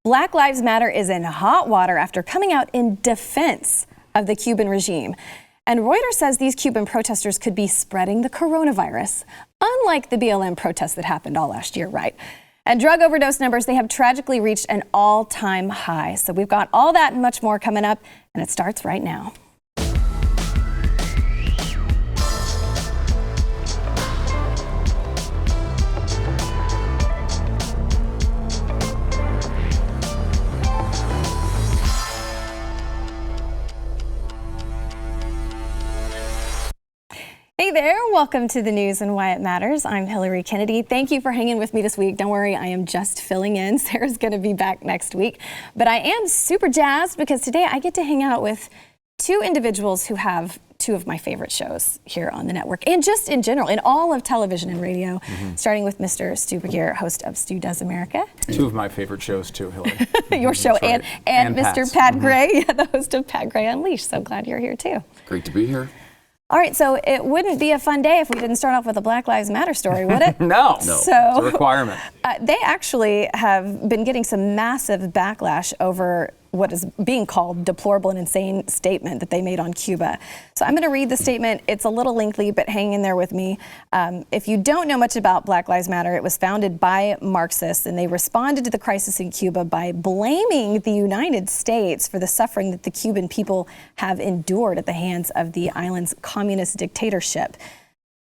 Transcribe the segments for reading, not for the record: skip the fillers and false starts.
Black Lives Matter is in hot water after coming out in defense of the Cuban regime. And Reuters says these Cuban protesters could be spreading the coronavirus, unlike the BLM protests that happened all last year, right? And drug overdose numbers, they have tragically reached an all-time high. So we've got all that and much more coming up, and it starts right now. Hey there, welcome to the news and why it matters. I'm Hillary Kennedy. Thank you for hanging with me this week. Don't worry, I am just filling in. Sarah's going to be back next week. But I am super jazzed because today I get to hang out with two individuals who have two of my favorite shows here on the network, and just in general, in all of television and radio, starting with Mr. Stu Begier, host of Stu Does America. Two of my favorite shows too, Hillary. Your show, right. and Mr. Pat Gray, the host of Pat Gray Unleashed. So glad you're here too. Great to be here. All right, so it wouldn't be a fun day if we didn't start off with a Black Lives Matter story, would it? No, So, it's a requirement. They actually have been getting some massive backlash over what is being called deplorable and insane statement that they made on Cuba. So I'm going to read the statement. It's a little lengthy, but hang in there with me. If you don't know much about Black Lives Matter, it was founded by Marxists, and they responded to the crisis in Cuba by blaming the United States for the suffering that the Cuban people have endured at the hands of the island's communist dictatorship.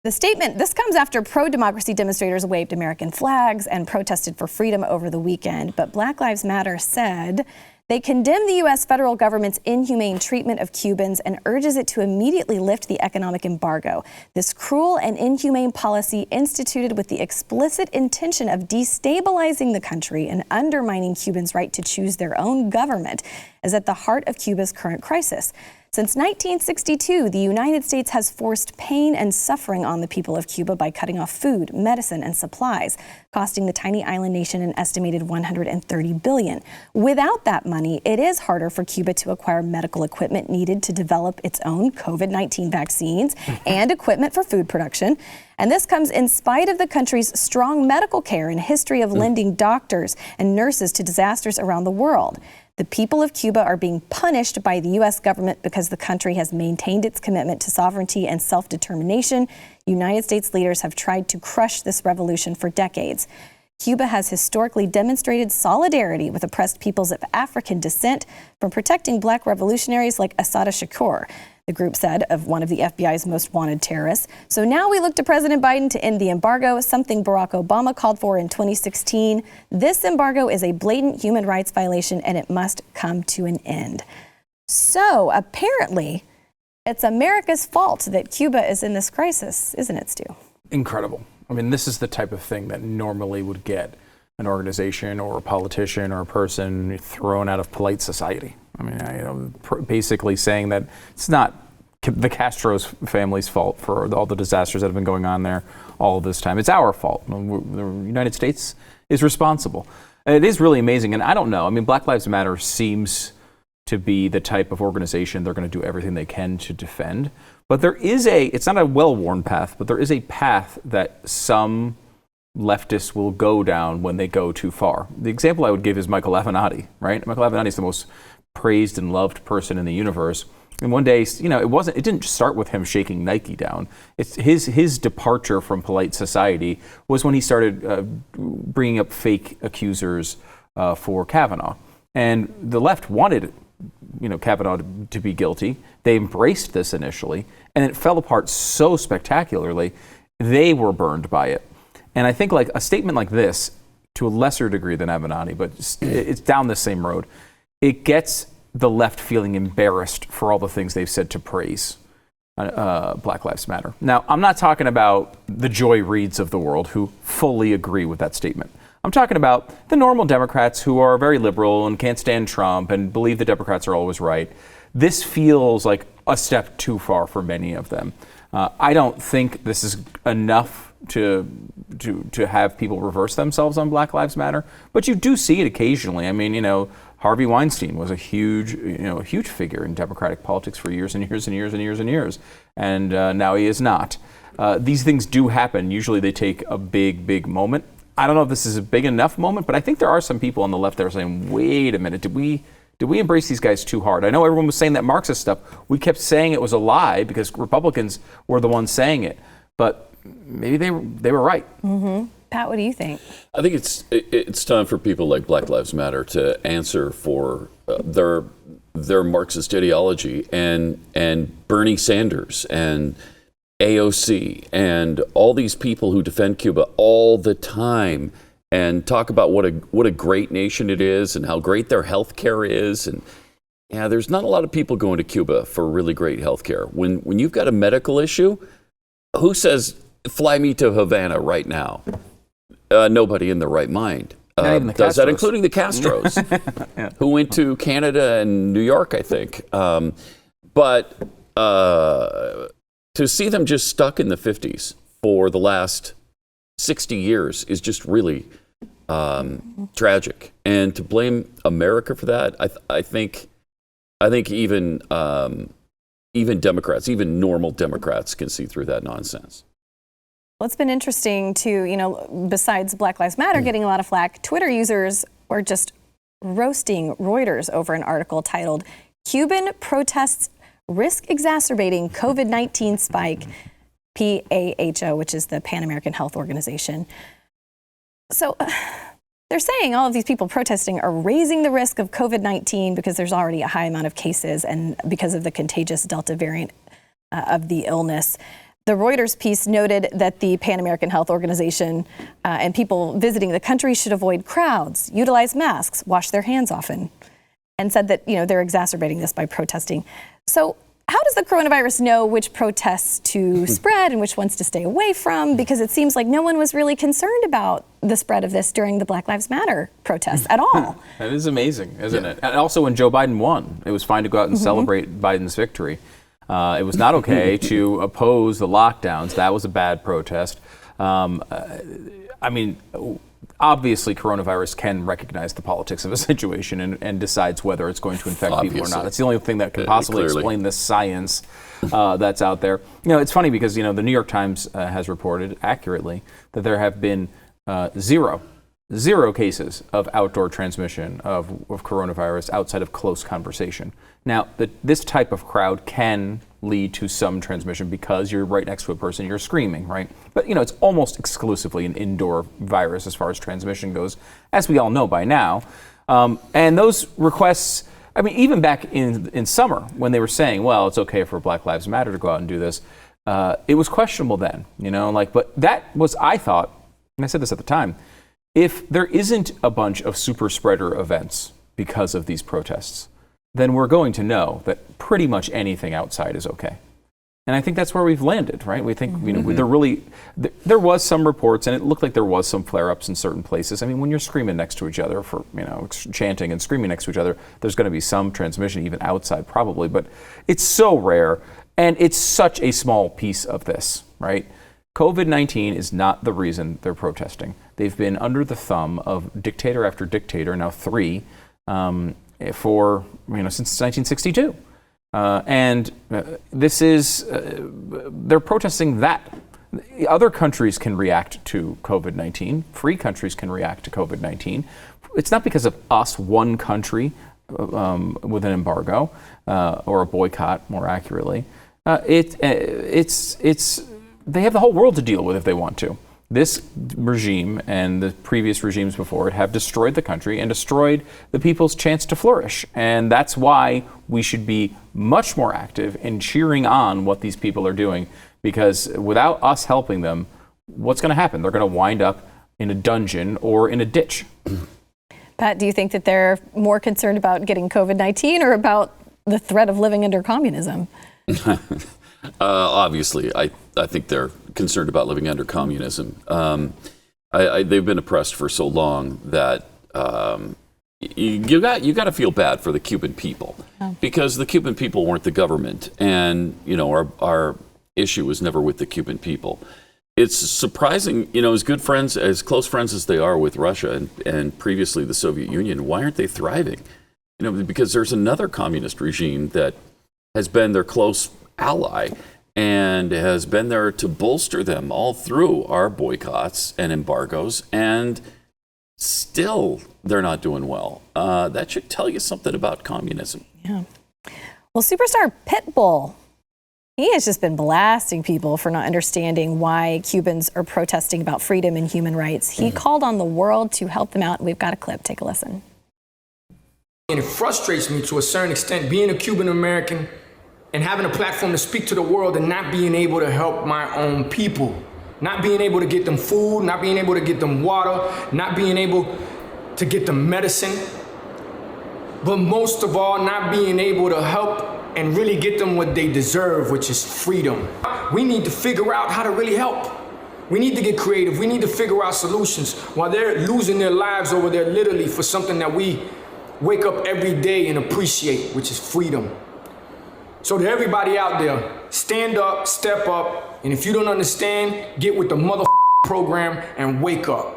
The statement, this comes after pro-democracy demonstrators waved American flags and protested for freedom over the weekend. But Black Lives Matter said they condemn the U.S. federal government's inhumane treatment of Cubans and urges it to immediately lift the economic embargo. This cruel and inhumane policy, instituted with the explicit intention of destabilizing the country and undermining Cubans' right to choose their own government, is at the heart of Cuba's current crisis. Since 1962, the United States has forced pain and suffering on the people of Cuba by cutting off food, medicine, and supplies, costing the tiny island nation an estimated $130 billion. Without that money, it is harder for Cuba to acquire medical equipment needed to develop its own COVID-19 vaccines and equipment for food production. And this comes in spite of the country's strong medical care and history of lending doctors and nurses to disasters around the world. The people of Cuba are being punished by the U.S. government because the country has maintained its commitment to sovereignty and self-determination. United States leaders have tried to crush this revolution for decades. Cuba has historically demonstrated solidarity with oppressed peoples of African descent, from protecting black revolutionaries like Assata Shakur, the group said, of one of the FBI's most wanted terrorists. So now we look to President Biden to end the embargo, something Barack Obama called for in 2016. This embargo is a blatant human rights violation, and it must come to an end. So apparently, it's America's fault that Cuba is in this crisis, isn't it, Stu? Incredible. I mean, this is the type of thing that normally would get an organization or a politician or a person thrown out of polite society. I mean, basically saying that it's not the Castro's family's fault for all the disasters that have been going on there all this time. It's our fault. The United States is responsible. And it is really amazing. And I don't know. I mean, Black Lives Matter seems to be the type of organization they're going to do everything they can to defend. But there is it's not a well-worn path, but there is a path that some leftists will go down when they go too far. The example I would give is Michael Avenatti, right? Michael Avenatti is the most praised and loved person in the universe. And one day, it didn't start with him shaking Nike down. It's his departure from polite society was when he started bringing up fake accusers for Kavanaugh. And the left wanted Kavanaugh to be guilty. They embraced this initially, and it fell apart so spectacularly, they were burned by it. And I think like a statement like this, to a lesser degree than Avenatti, but it's down the same road, it gets the left feeling embarrassed for all the things they've said to praise Black Lives Matter. Now, I'm not talking about the Joy Reids of the world who fully agree with that statement. I'm talking about the normal Democrats who are very liberal and can't stand Trump and believe the Democrats are always right. This feels like a step too far for many of them. I don't think this is enough to have people reverse themselves on Black Lives Matter, but you do see it occasionally. I mean, Harvey Weinstein was a huge figure in Democratic politics for years and years and years and years and years, and now he is not. These things do happen. Usually they take a big moment. I don't know if this is a big enough moment, but I think there are some people on the left that are saying, wait a minute, did we embrace these guys too hard? I know everyone was saying that Marxist stuff. We kept saying it was a lie because Republicans were the ones saying it, but maybe they were right. Mm-hmm. Pat, what do you think? I think it's time for people like Black Lives Matter to answer for their Marxist ideology, and Bernie Sanders and AOC and all these people who defend Cuba all the time and talk about what a great nation it is and how great their health care is. And there's not a lot of people going to Cuba for really great health care. When you've got a medical issue, who says fly me to Havana right now? Nobody in their right mind does that, including the Castros, yeah, who went to Canada and New York, I think. But to see them just stuck in the 50s for the last 60 years is just really tragic. And to blame America for that, I think even Democrats, even normal Democrats, can see through that nonsense. Well, it's been interesting to, besides Black Lives Matter getting a lot of flack, Twitter users were just roasting Reuters over an article titled, "Cuban Protests Risk Exacerbating COVID-19 Spike," PAHO, which is the Pan American Health Organization. So they're saying all of these people protesting are raising the risk of COVID-19 because there's already a high amount of cases and because of the contagious Delta variant of the illness. The Reuters piece noted that the Pan American Health Organization and people visiting the country should avoid crowds, utilize masks, wash their hands often, and said that they're exacerbating this by protesting. So how does the coronavirus know which protests to spread and which ones to stay away from? Because it seems like no one was really concerned about the spread of this during the Black Lives Matter protests at all. That is amazing, isn't it? And also when Joe Biden won, it was fine to go out and celebrate Biden's victory. It was not okay to oppose the lockdowns. That was a bad protest. Obviously, coronavirus can recognize the politics of a situation and decides whether it's going to infect people or not. That's the only thing that can possibly explain the science that's out there. It's funny because, the New York Times has reported accurately that there have been zero cases of outdoor transmission of coronavirus outside of close conversation. Now, this type of crowd can lead to some transmission because you're right next to a person, you're screaming, right? But, it's almost exclusively an indoor virus as far as transmission goes, as we all know by now. And those requests, even back in summer when they were saying, well, it's okay for Black Lives Matter to go out and do this, it was questionable then, but that was, I thought, and I said this at the time, if there isn't a bunch of super spreader events because of these protests, then we're going to know that pretty much anything outside is okay. And I think that's where we've landed, right? We think, there was some reports and it looked like there was some flare-ups in certain places. When you're screaming next to each other for, chanting and screaming next to each other, there's going to be some transmission even outside probably, but it's so rare and it's such a small piece of this, right? COVID-19 is not the reason they're protesting. They've been under the thumb of dictator after dictator, now three, for since 1962, and this is they're protesting that. Other countries can react to COVID-19. Free countries can react to COVID-19. It's not because of us, one country, with an embargo or a boycott, more accurately. It's they have the whole world to deal with if they want to. This regime and the previous regimes before it have destroyed the country and destroyed the people's chance to flourish. And that's why we should be much more active in cheering on what these people are doing, because without us helping them, what's going to happen? They're going to wind up in a dungeon or in a ditch. Pat, do you think that they're more concerned about getting COVID-19 or about the threat of living under communism? Obviously, I think they're concerned about living under communism. They've been oppressed for so long that you got to feel bad for the Cuban people, because the Cuban people weren't the government, and our issue was never with the Cuban people. It's surprising, as good friends, as close friends as they are with Russia and previously the Soviet Union, why aren't they thriving? Because there's another communist regime that has been their close ally, and has been there to bolster them all through our boycotts and embargoes, and still they're not doing well. That should tell you something about communism. Yeah. Well, superstar Pitbull, he has just been blasting people for not understanding why Cubans are protesting about freedom and human rights. He called on the world to help them out. We've got a clip. Take a listen. And it frustrates me to a certain extent, being a Cuban American and having a platform to speak to the world and not being able to help my own people. Not being able to get them food, not being able to get them water, not being able to get them medicine. But most of all, not being able to help and really get them what they deserve, which is freedom. We need to figure out how to really help. We need to get creative. We need to figure out solutions while they're losing their lives over there literally for something that we wake up every day and appreciate, which is freedom. So to everybody out there, stand up, step up, and if you don't understand, get with the mother program and wake up.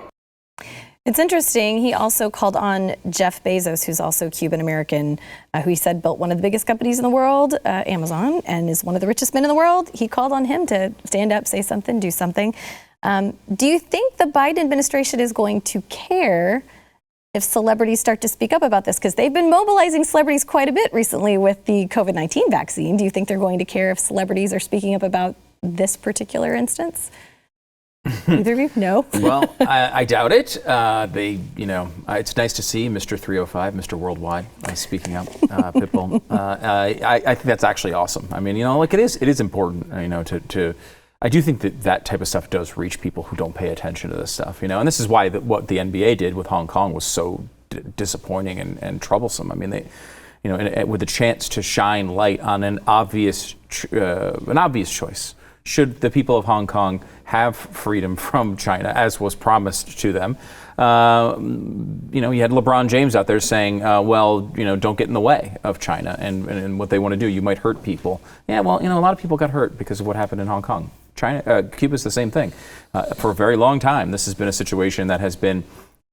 It's interesting. He also called on Jeff Bezos, who's also Cuban American, who he said built one of the biggest companies in the world, Amazon, and is one of the richest men in the world. He called on him to stand up, say something, do something. Do you think the Biden administration is going to care if celebrities start to speak up about this? Because they've been mobilizing celebrities quite a bit recently with the COVID-19 vaccine. Do you think they're going to care if celebrities are speaking up about this particular instance? Either of you? No. Well, I doubt it. It's nice to see Mr. 305, Mr. Worldwide, speaking up, Pitbull. I think that's actually awesome. I mean, it is important, to I do think that type of stuff does reach people who don't pay attention to this stuff, and this is why what the NBA did with Hong Kong was so disappointing and troublesome. I mean, they, with the chance to shine light on an obvious choice. Should the people of Hong Kong have freedom from China, as was promised to them? You had LeBron James out there saying, don't get in the way of China and what they want to do. You might hurt people. Yeah, well, a lot of people got hurt because of what happened in Hong Kong. Cuba's the same thing. For a very long time, this has been a situation that has been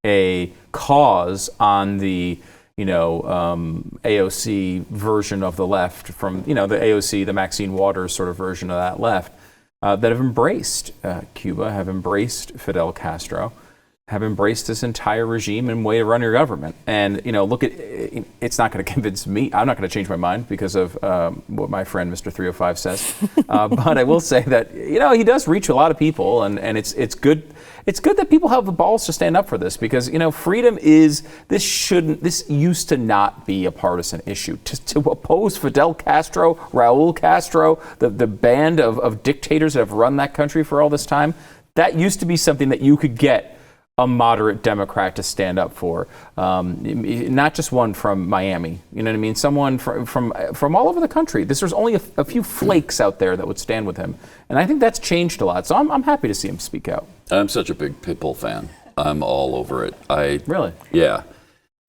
a cause on the AOC version of the left, from the AOC, the Maxine Waters sort of version of that left, that have embraced Cuba, have embraced Fidel Castro, have embraced this entire regime and way to run your government. And look at it's not going to convince me. I'm not going to change my mind because of what my friend Mr. 305 says. But I will say that he does reach a lot of people, and it's good. It's good that people have the balls to stand up for this, because freedom is this used to not be a partisan issue. To oppose Fidel Castro, Raul Castro, the band of dictators that have run that country for all this time, that used to be something that you could get a moderate Democrat to stand up for, not just one from Miami. You know what I mean? Someone from all over the country. There's only a few flakes out there that would stand with him, and I think that's changed a lot. So I'm happy to see him speak out. I'm such a big Pitbull fan. I'm all over it. Really? Yeah.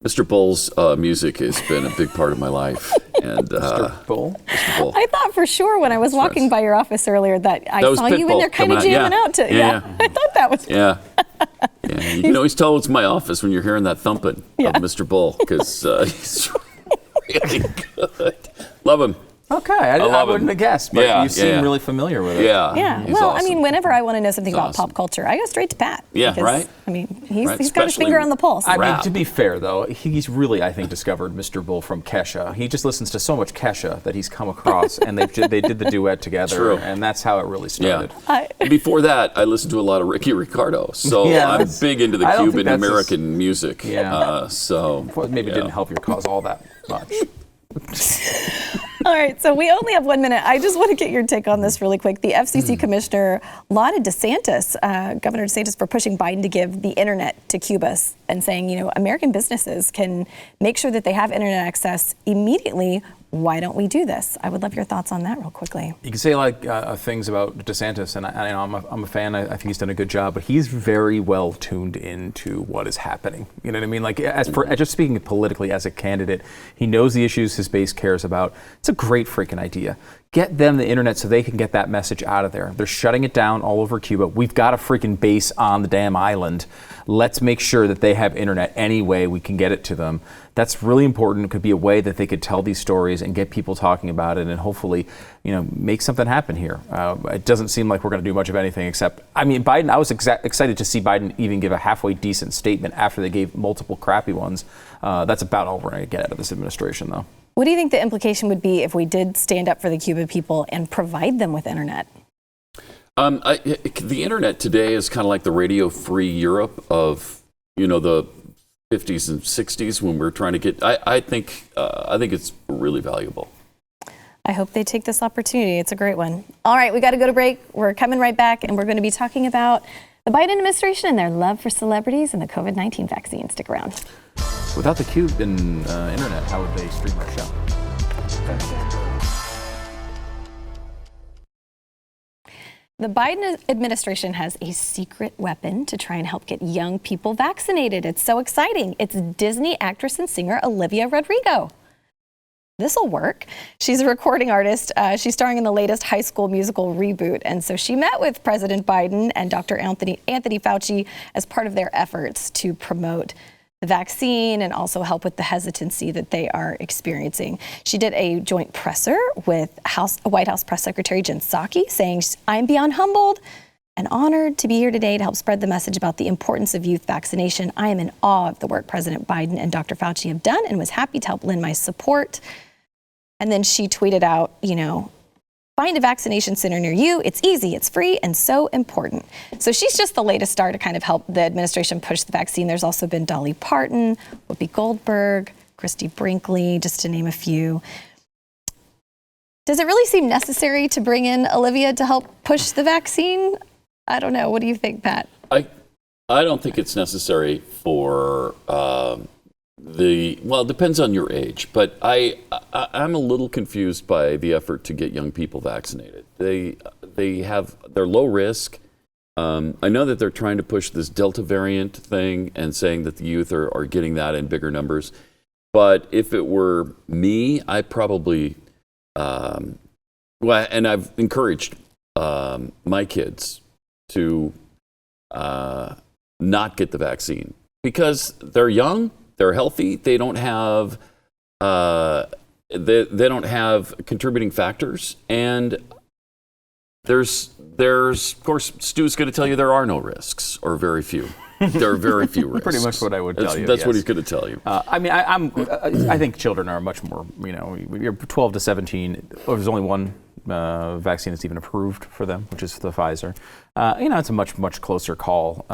Mr. Bull's music has been a big part of my life. And Mr. Bull? Mr. Bull. I thought for sure when I was walking by your office earlier that I saw you in there kind of jamming out to. Yeah. I thought that was. Yeah. You can always tell it's my office when you're hearing that thumping of Mr. Bull, because he's really good. Love him. Okay, I wouldn't have guessed, but you seem really familiar with it. Yeah. He's Well, awesome. I mean, whenever I want to know something about pop culture, I go straight to Pat. Yeah, because, right? I mean, he's got his Especially finger on the pulse. I mean, to be fair, though, he's really, I think, discovered Mr. Bull from Kesha. He just listens to so much Kesha that he's come across, and they did the duet together, True. and that's how it really started. And before that, I listened to a lot of Ricky Ricardo, so I'm big into the Cuban American music. Yeah. So maybe it didn't help your cause all that much. All right, so we only have 1 minute. I just want to get your take on this really quick. The FCC commissioner lauded DeSantis, Governor DeSantis, for pushing Biden to give the internet to Cuba and saying, American businesses can make sure that they have internet access immediately. Why don't we do this? I would love your thoughts on that real quickly. You can say a lot of things about DeSantis, and I'm a fan. I think he's done a good job, but he's very well tuned into what is happening. You know what I mean? Like, as for just speaking politically as a candidate, he knows the issues his base cares about. It's a great freaking idea. get them the internet so they can get that message out of there. They're shutting it down all over Cuba. We've got a freaking base on the damn island. Let's make sure that they have internet any way we can get it to them. That's really important. It could be a way that they could tell these stories and get people talking about it and hopefully, make something happen here. It doesn't seem like we're going to do much of anything except, Biden, I was excited to see Biden even give a halfway decent statement after they gave multiple crappy ones. That's about all we're going to get out of this administration, though. What do you think the implication would be if we did stand up for the Cuban people and provide them with internet? The internet today is kind of like the radio-free Europe of, the 50s and 60s when we're trying to get. I think it's really valuable. I hope they take this opportunity. It's a great one. All right, we got to go to break. We're coming right back, and we're going to be talking about the Biden administration and their love for celebrities and the COVID-19 vaccine. Stick around. Without the Cuban internet, how would they stream our show? The Biden administration has a secret weapon to try and help get young people vaccinated. It's so exciting. It's Disney actress and singer Olivia Rodrigo. This'll work. She's a recording artist. She's starring in the latest High School Musical reboot. And so she met with President Biden and Dr. Anthony Fauci as part of their efforts to promote the vaccine and also help with the hesitancy that they are experiencing. She did a joint presser with White House Press Secretary Jen Psaki saying, "I'm beyond humbled and honored to be here today to help spread the message about the importance of youth vaccination. I am in awe of the work President Biden and Dr. Fauci have done and was happy to help lend my support." And then she tweeted out, "Find a vaccination center near you. It's easy, it's free, and so important." So she's just the latest star to kind of help the administration push the vaccine. There's also been Dolly Parton, Whoopi Goldberg, Christy Brinkley, just to name a few. Does it really seem necessary to bring in Olivia to help push the vaccine? I don't know. What do you think, Pat? I don't think it's necessary for it depends on your age, but I'm a little confused by the effort to get young people vaccinated. They're low risk. I know that they're trying to push this Delta variant thing and saying that the youth are getting that in bigger numbers. But if it were me, I probably, and I've encouraged my kids to not get the vaccine because they're young. They're healthy. They don't have they don't have contributing factors, and there's of course Stu's going to tell you there are no risks or very few. There are very few risks. Pretty much what I would tell you. That's what he's going to tell you. I think children are much more. You're 12 to 17. There's only one vaccine that's even approved for them, which is the Pfizer. It's a much closer call,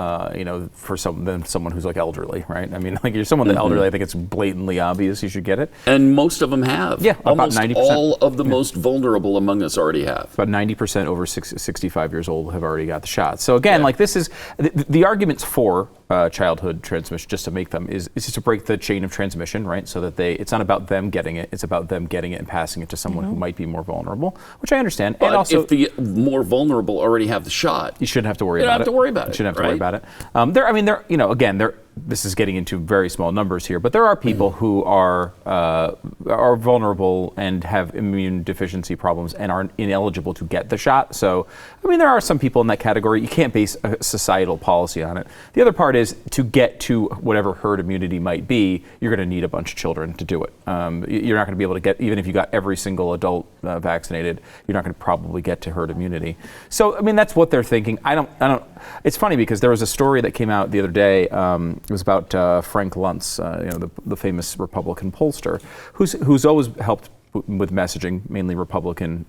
for someone who's like elderly, right? Like you're someone that elderly, I think it's blatantly obvious you should get it. And most of them have. Yeah, almost about 90%. All of the most vulnerable among us already have. About 90% over 65 years old have already got the shot. So again, this is the arguments for childhood transmission, just to make them, is just to break the chain of transmission, right? So that it's not about them getting it, it's about them getting it and passing it to someone who might be more vulnerable, which I understand. But and also, if the more vulnerable already have the shot, you shouldn't have to worry about it. You don't have to worry about it. You shouldn't have to worry about it. This is getting into very small numbers here, but there are people who are vulnerable and have immune deficiency problems and are ineligible to get the shot. So, there are some people in that category. You can't base a societal policy on it. The other part is to get to whatever herd immunity might be, you're going to need a bunch of children to do it. You're not going to be able to get, even if you got every single adult vaccinated, you're not going to probably get to herd immunity. So, that's what they're thinking. I don't. It's funny because there was a story that came out the other day. It was about Frank Luntz, the famous Republican pollster, who's always helped with messaging, mainly Republican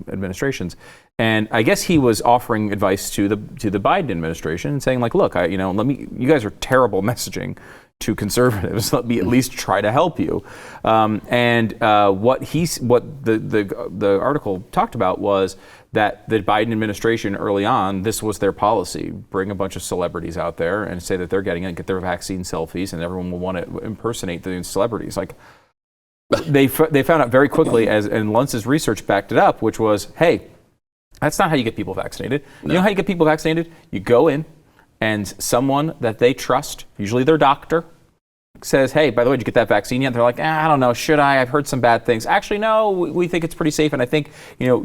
administrations. And I guess he was offering advice to the Biden administration and saying, look, you guys are terrible messaging to conservatives. Let me at least try to help you. What the article talked about was that the Biden administration early on, this was their policy: bring a bunch of celebrities out there and say that they're getting it, get their vaccine selfies, and everyone will want to impersonate the celebrities. They found out very quickly, and Luntz's research backed it up, which was, hey, that's not how you get people vaccinated. No. You know how you get people vaccinated? You go in, and someone that they trust, usually their doctor, says, hey, by the way, did you get that vaccine yet? They're like, I don't know, should I? I've heard some bad things. Actually, no, we think it's pretty safe. And I think,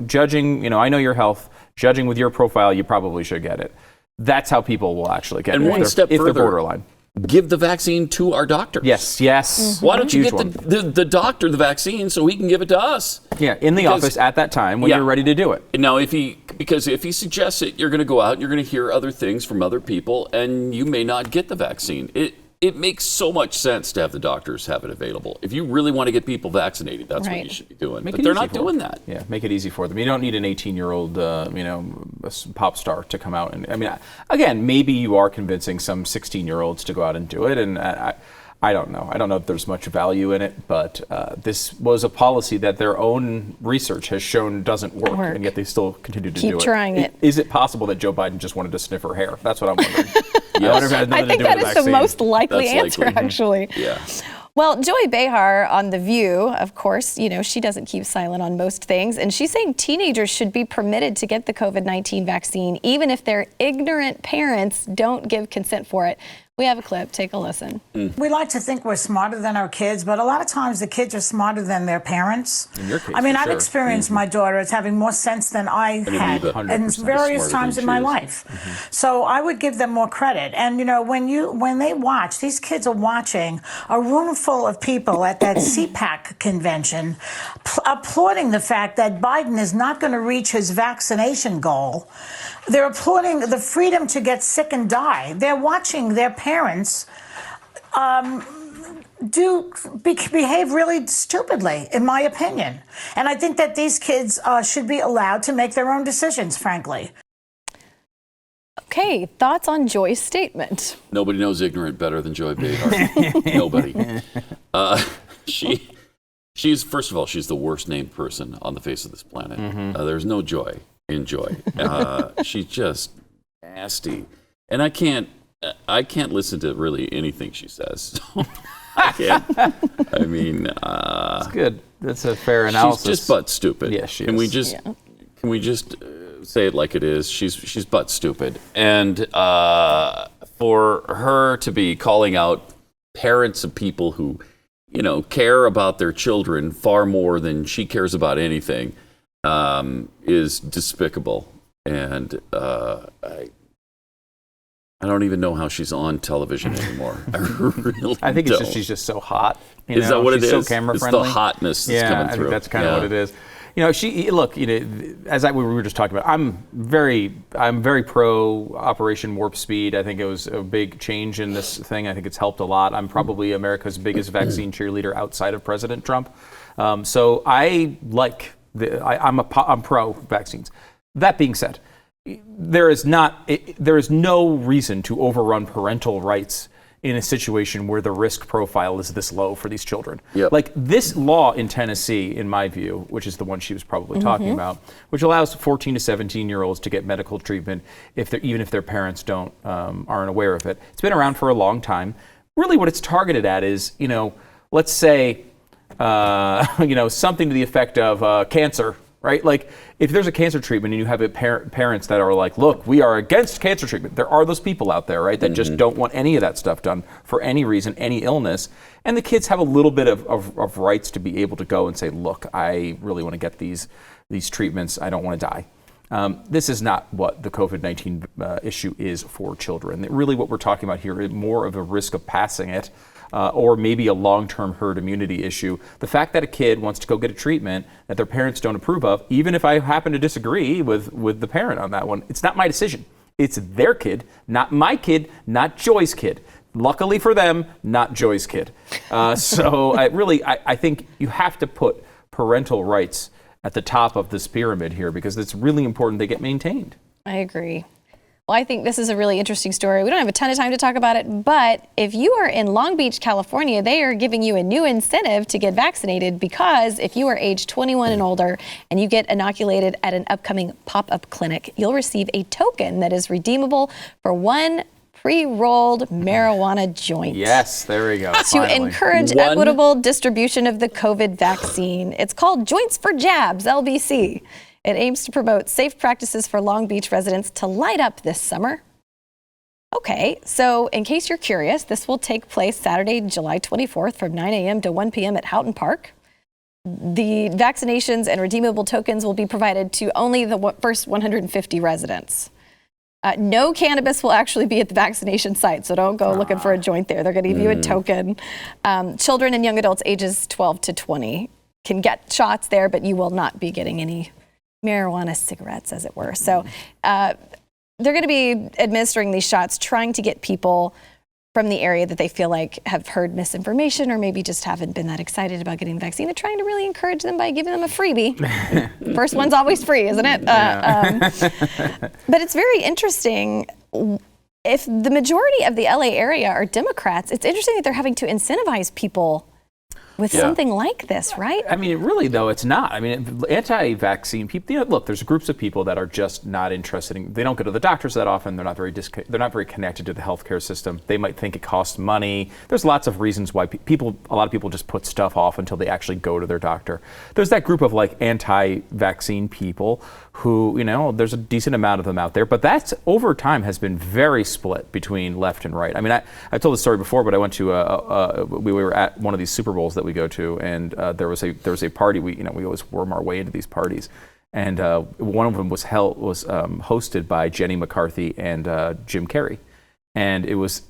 judging, I know your health, judging with your profile, you probably should get it. That's how people will actually get it. And one step if further, they're borderline. Give the vaccine to our doctors. Yes. Mm-hmm. Why don't you get the doctor the vaccine so he can give it to us? Yeah, in the office at that time when you're ready to do it. Now, because if he suggests it, you're going to go out and you're going to hear other things from other people, and you may not get the vaccine. It makes so much sense to have the doctors have it available. If you really want to get people vaccinated, that's what you should be doing. But they're not doing that. Yeah, make it easy for them. You don't need an 18-year-old, pop star to come out. And I mean, again, maybe you are convincing some 16-year-olds to go out and do it. And I don't know. I don't know if there's much value in it. But this was a policy that their own research has shown doesn't work. And yet they still continue to do it. Keep trying it. Is it possible that Joe Biden just wanted to sniff her hair? That's what I'm wondering. Yes. I think that is the most likely answer, actually. Yeah. Well, Joy Behar on The View, of course, she doesn't keep silent on most things. And she's saying teenagers should be permitted to get the COVID-19 vaccine, even if their ignorant parents don't give consent for it. We have a clip. Take a listen. We like to think we're smarter than our kids, but a lot of times the kids are smarter than their parents. In your case, I mean, for I've sure. experienced my daughter as having more sense than I had in various times in my life. So I would give them more credit. And, when they watch, these kids are watching a room full of people at that CPAC convention applauding the fact that Biden is not going to reach his vaccination goal. They're applauding the freedom to get sick and die. They're watching their parents behave really stupidly, in my opinion. And I think that these kids should be allowed to make their own decisions, frankly. Okay, thoughts on Joy's statement? Nobody knows ignorant better than Joy Behar. Nobody. She's, first of all, she's the worst named person on the face of this planet. There's no joy in Joy. She's just nasty. And I can't listen to really anything she says. I can't. I mean, it's good. That's a fair analysis. She's just butt stupid. Yeah, she is. Can we just say it like it is? She's butt stupid. And for her to be calling out parents of people who, care about their children far more than she cares about anything, is despicable. And I don't even know how she's on television anymore. I think it's she's just so hot. Is that what it is? She's so camera friendly. It's the hotness that's coming through. I think that's kind of what it is. As we were just talking about, I'm very pro Operation Warp Speed. I think it was a big change in this thing. I think it's helped a lot. I'm probably America's biggest vaccine cheerleader outside of President Trump. So I'm pro vaccines. That being said, there is no reason to overrun parental rights in a situation where the risk profile is this low for these children. Yep. Like this law in Tennessee, in my view, which is the one she was probably talking about, which allows 14 to 17-year-olds to get medical treatment even if their parents aren't aware of it. It's been around for a long time. Really what it's targeted at is, let's say, something to the effect of cancer, right? Like if there's a cancer treatment and you have parents that are like, look, we are against cancer treatment. There are those people out there, right, that just don't want any of that stuff done for any reason, any illness. And the kids have a little bit of rights to be able to go and say, look, I really want to get these treatments. I don't want to die. This is not what the COVID-19 issue is for children. Really what we're talking about here is more of a risk of passing it. Or maybe a long-term herd immunity issue. The fact that a kid wants to go get a treatment that their parents don't approve of, even if I happen to disagree with the parent on that one, it's not my decision. It's their kid, not my kid, not Joy's kid. Luckily for them, not Joy's kid. So I think you have to put parental rights at the top of this pyramid here because it's really important they get maintained. I agree. Well, I think this is a really interesting story. We don't have a ton of time to talk about it, but if you are in Long Beach, California, they are giving you a new incentive to get vaccinated because if you are age 21 and older and you get inoculated at an upcoming pop-up clinic, you'll receive a token that is redeemable for one pre-rolled marijuana joint. Yes, there we go. To encourage equitable distribution of the COVID vaccine. It's called Joints for Jabs, LBC. It aims to promote safe practices for Long Beach residents to light up this summer. Okay, so in case you're curious, this will take place Saturday, July 24th from 9 a.m. to 1 p.m. at Houghton Park. The vaccinations and redeemable tokens will be provided to only the first 150 residents. No cannabis will actually be at the vaccination site, so don't go looking for a joint there. They're going to give you a token. Children and young adults ages 12 to 20 can get shots there, but you will not be getting any marijuana cigarettes, as it were. So they're going to be administering these shots, trying to get people from the area that they feel like have heard misinformation or maybe just haven't been that excited about getting the vaccine. They're trying to really encourage them by giving them a freebie. First one's always free, isn't it? But it's very interesting. If the majority of the LA area are Democrats, it's interesting that they're having to incentivize people with something like this, right? I mean, really, though, it's not. I mean, anti-vaccine people, look, there's groups of people that are just not interested in, they don't go to the doctors that often, they're not very connected to the healthcare system. They might think it costs money. There's lots of reasons why a lot of people just put stuff off until they actually go to their doctor. There's that group of like anti-vaccine people who, there's a decent amount of them out there, but that's over time has been very split between left and right. I mean, I told the story before, but I went to, we were at one of these Super Bowls that we go to, and there was a party. We always worm our way into these parties, and one of them was hosted by Jenny McCarthy and Jim Carrey, and it was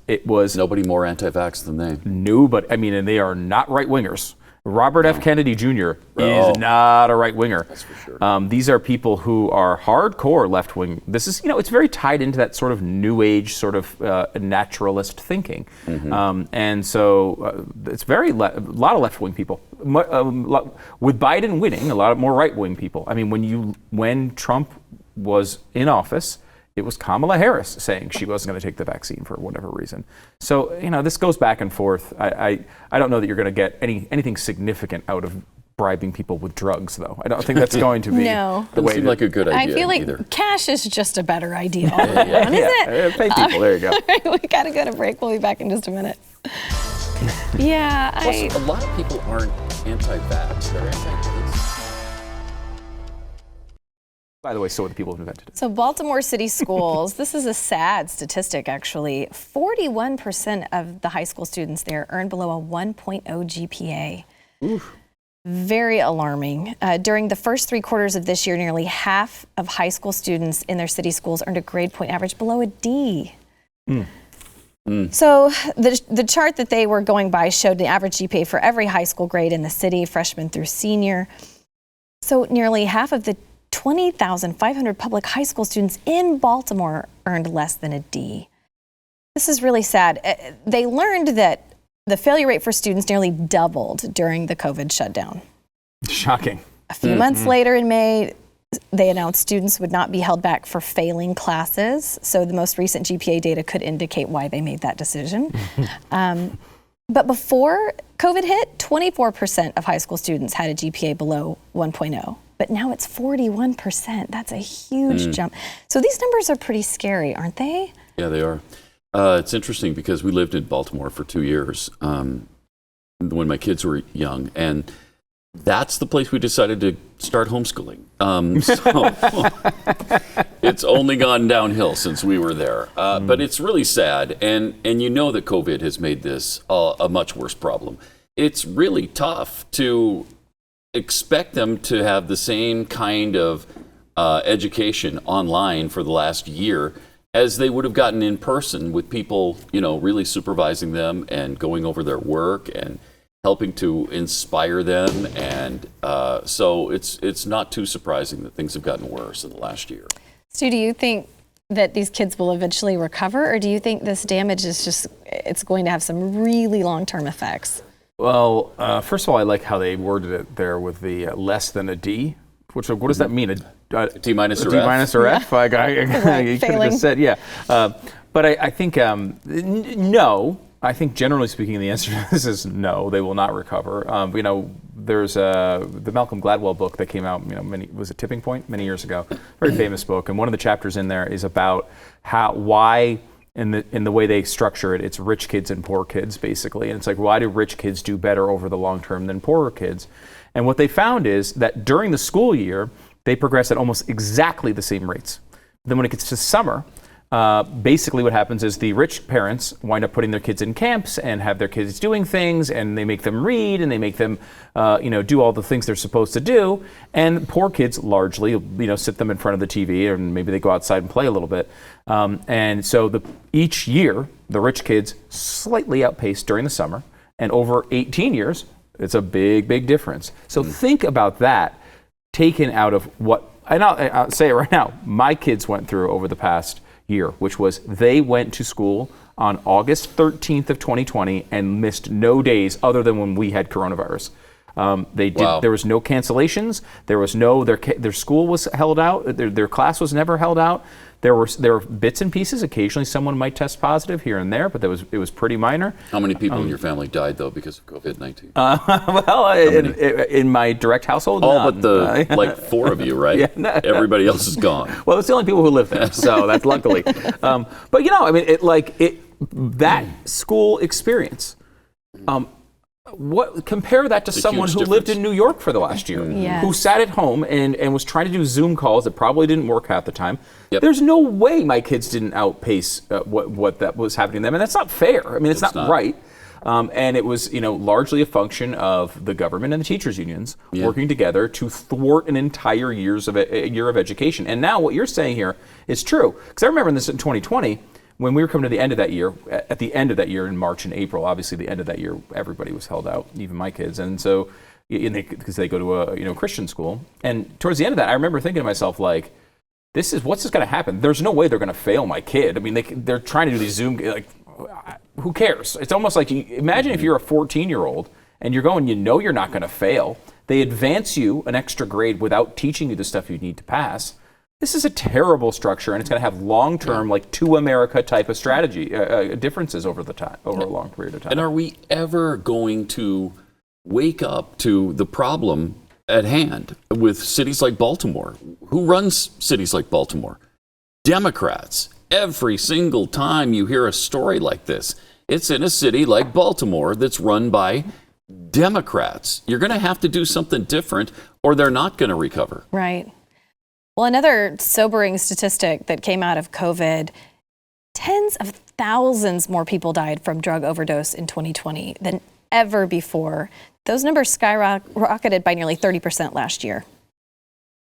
nobody more anti-vax than they. No, but I mean, and they are not right wingers. Robert F. Kennedy Jr. is not a right-winger. That's for sure. These are people who are hardcore left-wing. This is, it's very tied into that sort of new age sort of naturalist thinking. And so it's a lot of left-wing people. With Biden winning, a lot more right-wing people. I mean, when Trump was in office, it was Kamala Harris saying she wasn't going to take the vaccine for whatever reason. So, this goes back and forth. I don't know that you're going to get anything significant out of bribing people with drugs, though. I don't think that's going to be the way. Seem like a good idea. I feel like cash is just a better idea all around, isn't it? Pay people. There you go. All right, we got to go to break. We'll be back in just a minute. Plus, a lot of people aren't anti-vax. They're anti-vax. By the way, so are the people who invented it. So Baltimore City Schools, this is a sad statistic actually. 41% of the high school students there earn below a 1.0 GPA. Oof. Very alarming. During the first 3 quarters of this year, nearly half of high school students in their city schools earned a grade point average below a D. So the chart that they were going by showed the average GPA for every high school grade in the city, freshman through senior. So nearly half of the 20,500 public high school students in Baltimore earned less than a D. This is really sad. They learned that the failure rate for students nearly doubled during the COVID shutdown. Shocking. A few months later in May, they announced students would not be held back for failing classes. So the most recent GPA data could indicate why they made that decision. But before COVID hit, 24% of high school students had a GPA below 1.0. But now it's 41%. That's a huge jump. So these numbers are pretty scary, aren't they? Yeah, they are. It's interesting because we lived in Baltimore for 2 years when my kids were young, and that's the place we decided to start homeschooling. So it's only gone downhill since we were there. But it's really sad, and that COVID has made this a much worse problem. It's really tough to expect them to have the same kind of education online for the last year as they would have gotten in person with people, really supervising them and going over their work and helping to inspire them. And so it's not too surprising that things have gotten worse in the last year. Stu, do you think that these kids will eventually recover, or do you think this damage is it's going to have some really long-term effects? Well, first of all, I like how they worded it there with the less than a D. What does that mean? A D minus or D F? Minus or F? You could have just said, yeah. But I think, no. I think generally speaking, the answer to this is no, they will not recover. There's the Malcolm Gladwell book that came out, was it Tipping Point? Many years ago. Very famous book. And one of the chapters in there is about why in the way they structure it, it's rich kids and poor kids, basically. And it's like, why do rich kids do better over the long term than poorer kids? And what they found is that during the school year, they progress at almost exactly the same rates. Then when it gets to summer, basically what happens is the rich parents wind up putting their kids in camps and have their kids doing things, and they make them read and they make them do all the things they're supposed to do, and poor kids largely sit them in front of the TV, and maybe they go outside and play a little bit, and so each year the rich kids slightly outpace during the summer, and over 18 years it's a big difference. So think about that taken out of what, and I'll say it right now, my kids went through over the past year, which was they went to school on August 13th of 2020 and missed no days other than when we had coronavirus. There was no cancellations. There was their school was held out. Their class was never held out. There were bits and pieces. Occasionally, someone might test positive here and there, but it was pretty minor. How many people in your family died though because of COVID-19? In my direct household, all none. but the 4 of you, right? Yeah, everybody else is gone. Well, it's the only people who live there, so that's luckily. But that school experience. Compare that to someone who lived in New York for the last year, who sat at home and was trying to do Zoom calls that probably didn't work half the time. Yep. There's no way my kids didn't outpace what that was happening to them, and that's not fair. I mean, it's not right. And it was, largely a function of the government and the teachers' unions working together to thwart an entire year of education. And now what you're saying here is true, because I remember this in 2020. When we were coming to the end of that year, at the end of that year in March and April, obviously the end of that year, everybody was held out, even my kids. And so, because they go to a Christian school. And towards the end of that, I remember thinking to myself, what's this going to happen? There's no way they're going to fail my kid. I mean, they're trying to do these Zoom, who cares? It's almost like, imagine if you're a 14-year-old and you're going, you're not going to fail. They advance you an extra grade without teaching you the stuff you need to pass. This is a terrible structure, and it's going to have long-term, to America type of strategy differences over a long period of time. And are we ever going to wake up to the problem at hand with cities like Baltimore? Who runs cities like Baltimore? Democrats. Every single time you hear a story like this, it's in a city like Baltimore that's run by Democrats. You're going to have to do something different, or they're not going to recover. Right. Well, another sobering statistic that came out of COVID, tens of thousands more people died from drug overdose in 2020 than ever before. Those numbers skyrocketed by nearly 30% last year.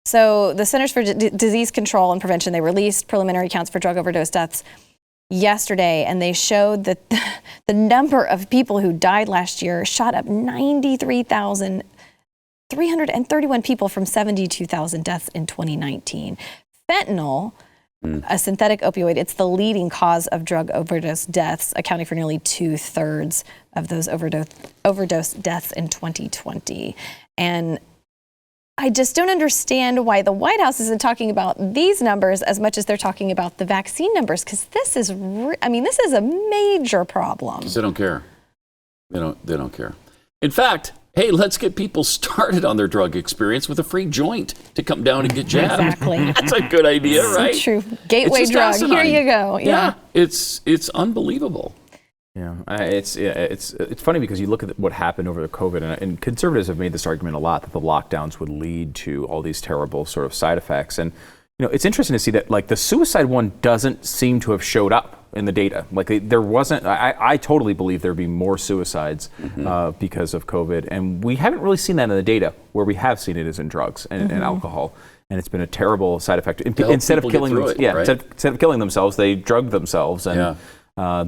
So the Centers for Disease Control and Prevention, they released preliminary counts for drug overdose deaths yesterday, and they showed that the number of people who died last year shot up 93,331 people from 72,000 deaths in 2019. Fentanyl, a synthetic opioid, it's the leading cause of drug overdose deaths, accounting for nearly 2/3 of those overdose deaths in 2020. And I just don't understand why the White House isn't talking about these numbers as much as they're talking about the vaccine numbers, because this is a major problem. They don't care. They don't care. In fact, hey, let's get people started on their drug experience with a free joint to come down and get jabbed. Exactly. That's a good idea, right? So true. Gateway drug. Here you go. Yeah. It's unbelievable. Yeah, it's funny because you look at what happened over the COVID, and conservatives have made this argument a lot that the lockdowns would lead to all these terrible sort of side effects. And it's interesting to see that the suicide one doesn't seem to have showed up in the data. There wasn't. I totally believe there'd be more suicides because of COVID, and we haven't really seen that in the data. Where we have seen it is in drugs and alcohol, and it's been a terrible side effect. Instead of killing themselves, they drug themselves, and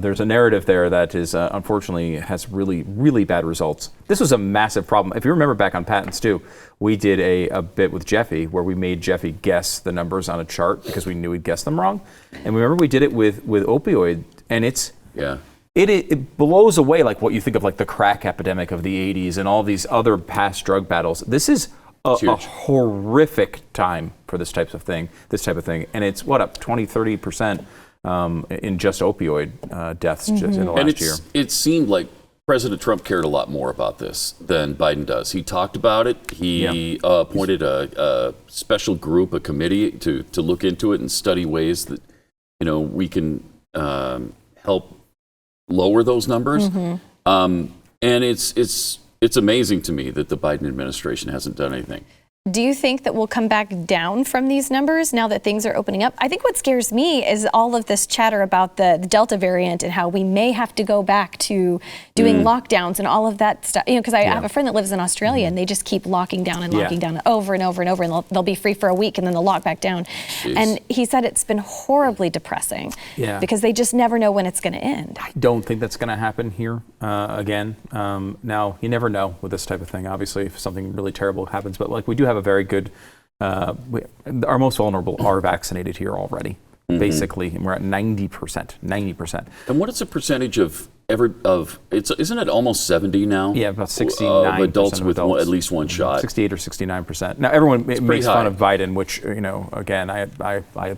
there's a narrative there that is unfortunately has really, really bad results. This was a massive problem. If you remember back on Patents too, we did a bit with Jeffy where we made Jeffy guess the numbers on a chart because we knew he'd guess them wrong. And remember we did it with opioid, and it blows away what you think of the crack epidemic of the 80s and all these other past drug battles. This is a horrific time for this type of thing, and it's up 20-30%. In just opioid deaths just in the last year. It seemed like President Trump cared a lot more about this than Biden does. He talked about it. He appointed a special group, a committee to look into it and study ways that we can help lower those numbers. And it's amazing to me that the Biden administration hasn't done anything. Do you think that we'll come back down from these numbers now that things are opening up? I think what scares me is all of this chatter about the Delta variant and how we may have to go back to doing lockdowns and all of that stuff. You know, because I have a friend that lives in Australia and they just keep locking down and locking down over and over and over, and they'll be free for a week and then they'll lock back down. Jeez. And he said it's been horribly depressing because they just never know when it's going to end. I don't think that's going to happen here again. Now, you never know with this type of thing, obviously, if something really terrible happens, but like we do have a very good, our most vulnerable are vaccinated here already. Basically, and we're at 90%. And what is the percentage of isn't it almost 70 now? Yeah, about 69% of adults with at least one shot. 68 or 69%. Now, everyone makes fun of Biden, which, you know, again, I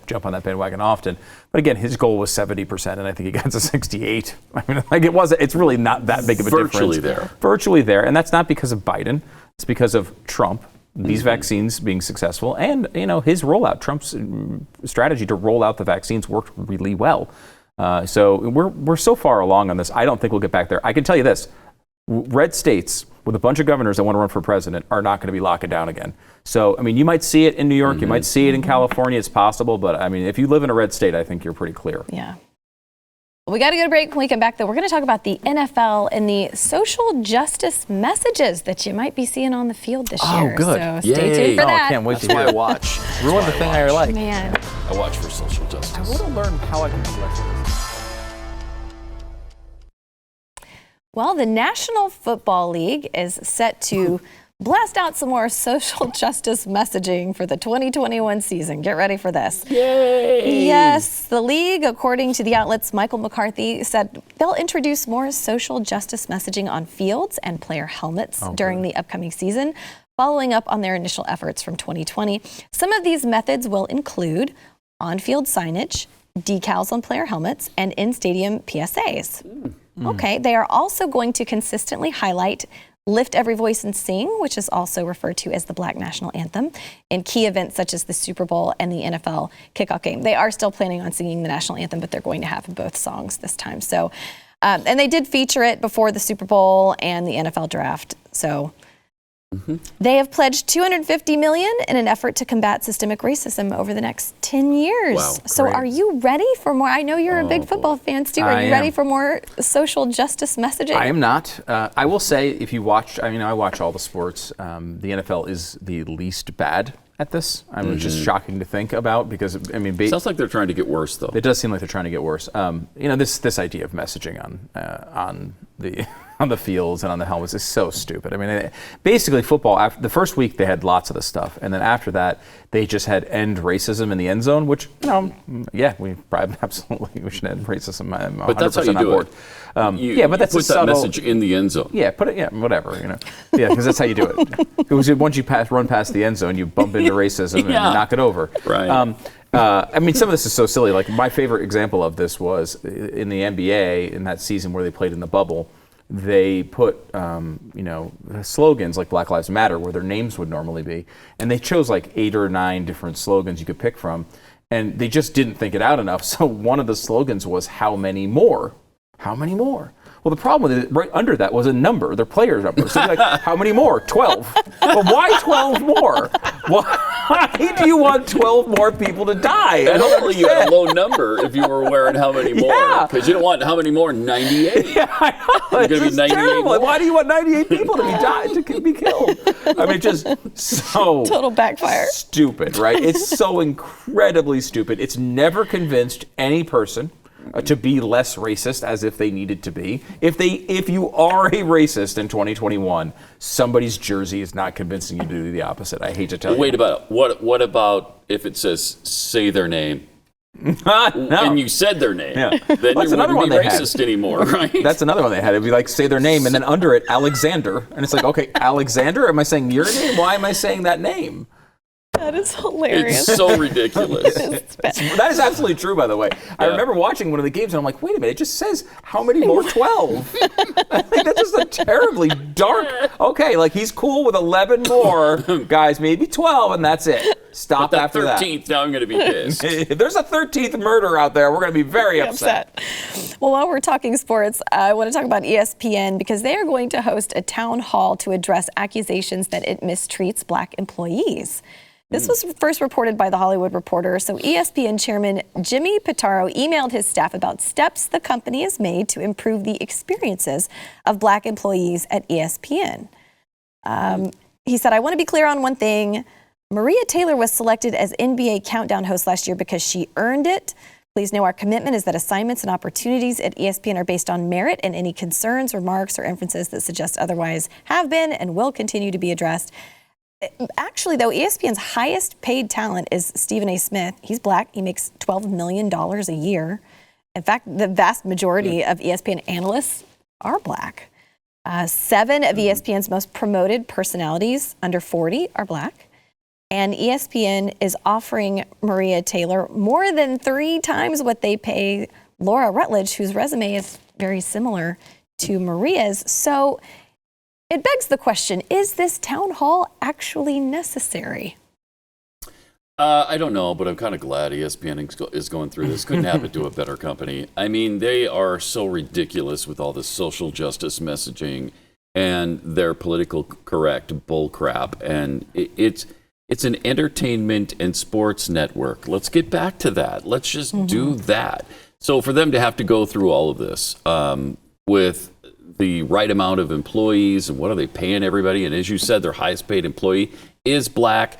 jump on that bandwagon often. But again, his goal was 70%, and I think he got to 68. I mean, like it's really not that big of a difference. Virtually there. And that's not because of Biden. It's because of Trump. These vaccines being successful, and you know his rollout, Trump's strategy to roll out the vaccines worked really well. So we're so far along on this. I don't think we'll get back there. I can tell you this: red states with a bunch of governors that want to run for president are not going to be locking down again. So I mean, you might see it in New York, you might see it in California. It's possible, but I mean, if you live in a red state, I think you're pretty clear. Yeah. We got to go to break. When we come back, though, we're going to talk about the NFL and the social justice messages that you might be seeing on the field this year. Oh, good. So stay tuned for that. I can't wait to hear it. watch. Ruin the thing I like. Man. I watch for social justice. I want to learn how I can do less. Well, the National Football League is set to blast out some more social justice messaging for the 2021 season. Get ready for this. Yay! Yes, the league, according to the outlet's Michael McCarthy, said they'll introduce more social justice messaging on fields and player helmets during the upcoming season, following up on their initial efforts from 2020. Some of these methods will include on-field signage, decals on player helmets, and in-stadium PSAs. Okay, they are also going to consistently highlight Lift Every Voice and Sing, which is also referred to as the Black National Anthem, in key events such as the Super Bowl and the NFL kickoff game. They are still planning on singing the national anthem, but they're going to have both songs this time. So, and they did feature it before the Super Bowl and the NFL draft. So they have pledged $250 million in an effort to combat systemic racism over the next 10 years. Wow, so are you ready for more? I know you're a big football fan, Stu. Are you ready for more social justice messaging? I am not. I will say, if you watch, I watch all the sports. The NFL is the least bad at this. I mean, it's just shocking to think about because, I mean, sounds like they're trying to get worse, though. It does seem like they're trying to get worse. You know, this idea of messaging on the fields and on the helmets is so stupid. I mean, basically football, after the first week they had lots of this stuff, and then after that they just had end racism in the end zone, which, you know, we probably absolutely we should end racism. I'm 100% but that's how you do it. But that's put that message in the end zone. Yeah, put it. Yeah, whatever. You know. Yeah, because that's how you do it. It was once you run past the end zone, you bump into racism and knock it over. Right. I mean, some of this is so silly. Like my favorite example of this was in the NBA in that season where they played in the bubble. They put, slogans like Black Lives Matter where their names would normally be. And they chose like 8 or 9 different slogans you could pick from. And they just didn't think it out enough. So one of the slogans was, "How many more? How many more?" Well, the problem with it, right under that was a number, their player's number. So like, how many more? 12. Well, why 12 more? Why do you want 12 more people to die? And hopefully you had a low number if you were wearing how many more. Because you don't want how many more? 98. Yeah, I know. You're going to be 98 terrible. more. Why do you want 98 people to be killed? I mean, just so total backfire. Stupid, right? It's so incredibly stupid. It's never convinced any person to be less racist as if they needed to be. If you are a racist in 2021, somebody's jersey is not convincing you to do the opposite. I hate to tell you. Wait about it. What about if it says say their name? No. And you said their name. Yeah. Then you wouldn't be racist anymore, right? That's another one they had. It'd be like say their name and then under it Alexander. And it's like, okay, Alexander? Am I saying your name? Why am I saying that name? That is hilarious. It's so ridiculous. That is absolutely true, by the way. I remember watching one of the games, and I'm like, wait a minute, it just says how many more? 12. I think that's just a terribly dark. Okay, like he's cool with 11 more guys, maybe 12, and that's it. Stop But after that that. 13th, now I'm going to be pissed. If there's a 13th murder out there, we're going to be very upset. Well, while we're talking sports, I want to talk about ESPN because they are going to host a town hall to address accusations that it mistreats black employees. This was first reported by The Hollywood Reporter. So ESPN chairman Jimmy Pitaro emailed his staff about steps the company has made to improve the experiences of black employees at ESPN. He said, I want to be clear on one thing. Maria Taylor was selected as NBA Countdown host last year because she earned it. Please know our commitment is that assignments and opportunities at ESPN are based on merit, and any concerns, remarks, or inferences that suggest otherwise have been and will continue to be addressed. Actually, though, ESPN's highest paid talent is Stephen A. Smith. He's black. He makes $12 million a year. In fact, the vast majority of ESPN analysts are black. 7 of ESPN's most promoted personalities under 40 are black. And ESPN is offering Maria Taylor more than 3 times what they pay Laura Rutledge, whose resume is very similar to Maria's. So it begs the question, is this town hall actually necessary? I don't know, but I'm kind of glad ESPN is going through this. Couldn't happen to a better company. I mean, they are so ridiculous with all this social justice messaging and their political correct bull crap. And it's an entertainment and sports network. Let's get back to that. Let's just do that. So for them to have to go through all of this with the right amount of employees and what are they paying everybody? And as you said, their highest paid employee is black.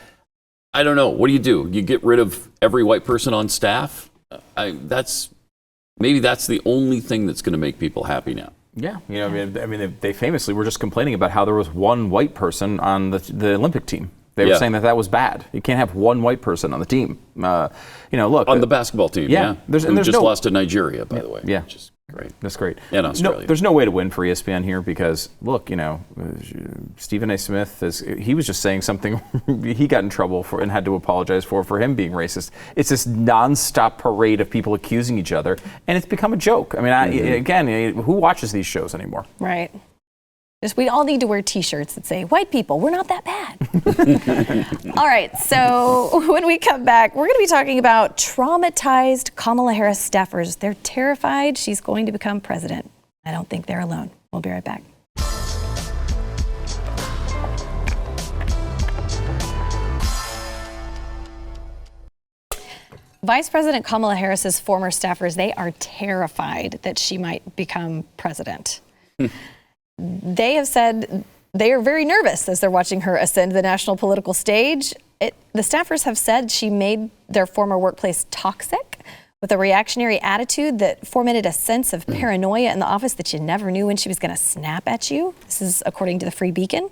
I don't know. What do? You get rid of every white person on staff? Maybe that's the only thing that's going to make people happy now. Yeah, I mean, they famously were just complaining about how there was one white person on the Olympic team. They were saying that was bad. You can't have one white person on the team. Look on the basketball team. Yeah, there's just lost to Nigeria, by the way. Yeah, which is great. That's great. And Australia. No, there's no way to win for ESPN here because look, Stephen A. Smith he was just saying something he got in trouble for and had to apologize for him being racist. It's this nonstop parade of people accusing each other, and it's become a joke. I mean, again, who watches these shows anymore? Right. We all need to wear T-shirts that say, white people, we're not that bad. All right, so when we come back, we're going to be talking about traumatized Kamala Harris staffers. They're terrified she's going to become president. I don't think they're alone. We'll be right back. Vice President Kamala Harris's former staffers, they are terrified that she might become president. They have said they are very nervous as they're watching her ascend the national political stage. The staffers have said she made their former workplace toxic with a reactionary attitude that fomented a sense of paranoia in the office that you never knew when she was going to snap at you. This is according to the Free Beacon.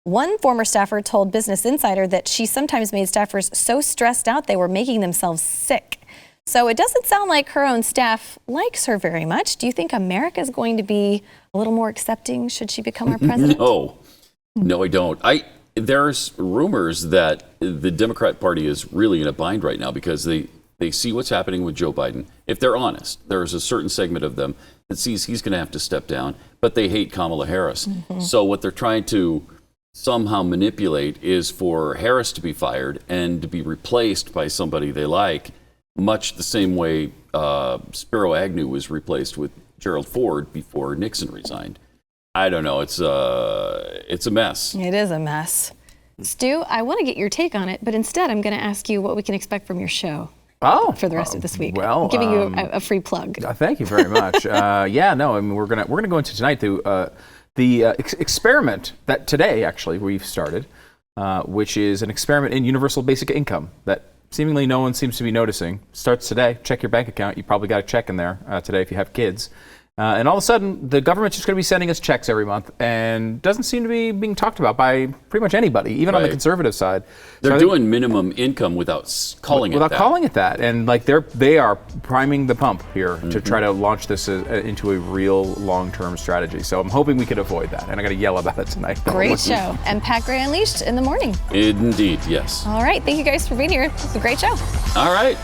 One former staffer told Business Insider that she sometimes made staffers so stressed out they were making themselves sick. So it doesn't sound like her own staff likes her very much. Do you think America is going to be a little more accepting should she become our president? No, I don't. There's rumors that the Democrat Party is really in a bind right now because they see what's happening with Joe Biden. If they're honest, there's a certain segment of them that sees he's going to have to step down, but they hate Kamala Harris. So what they're trying to somehow manipulate is for Harris to be fired and to be replaced by somebody they like, much the same way Spiro Agnew was replaced with Gerald Ford before Nixon resigned. I don't know. It's a mess. It is a mess. Stu, I want to get your take on it, but instead I'm going to ask you what we can expect from your show for the rest of this week. Well, I'm giving you a free plug. Thank you very much. We're gonna go into tonight the experiment that today actually we've started, which is an experiment in universal basic income that seemingly no one seems to be noticing. Starts today. Check your bank account. You probably got a check in there today if you have kids. And all of a sudden, the government's just going to be sending us checks every month, and doesn't seem to be being talked about by pretty much anybody, even on the conservative side. They're doing minimum income without calling it that. And like they are priming the pump here to try to launch this into a real long-term strategy. So I'm hoping we can avoid that, and I'm going to yell about it tonight. Great show. And Pat Gray Unleashed in the morning. Indeed, yes. All right. Thank you guys for being here. It's a great show. All right.